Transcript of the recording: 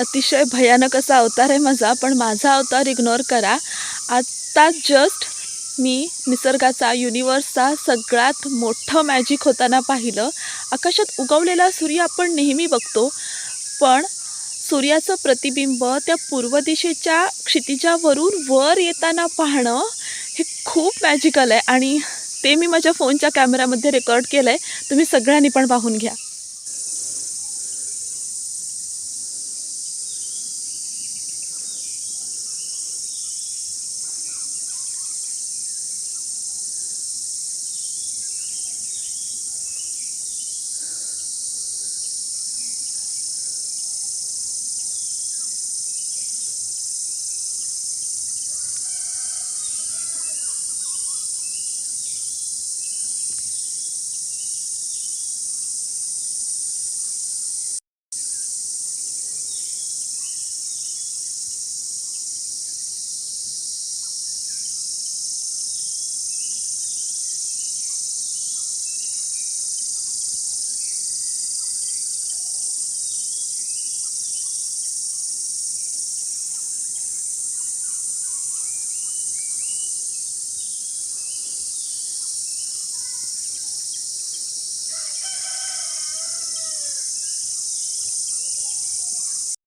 अतिशय भयानक असा अवतार आहे माझा, पण माझा अवतार इग्नोर करा. आत्ता जस्ट मी निसर्गाचा, युनिव्हर्सचा सगळ्यात मोठं मॅजिक होताना पाहिलं. आकाशात उगवलेला सूर्य आपण नेहमी बघतो, पण सूर्याचं प्रतिबिंब त्या पूर्व दिशेच्या क्षितिजावरून वर येताना पाहणं हे खूप मॅजिकल आहे आणि ते मी माझ्या फोनच्या कॅमेऱ्यामध्ये रेकॉर्ड केलं आहे. तुम्ही सगळ्यांनी पण पाहून घ्या.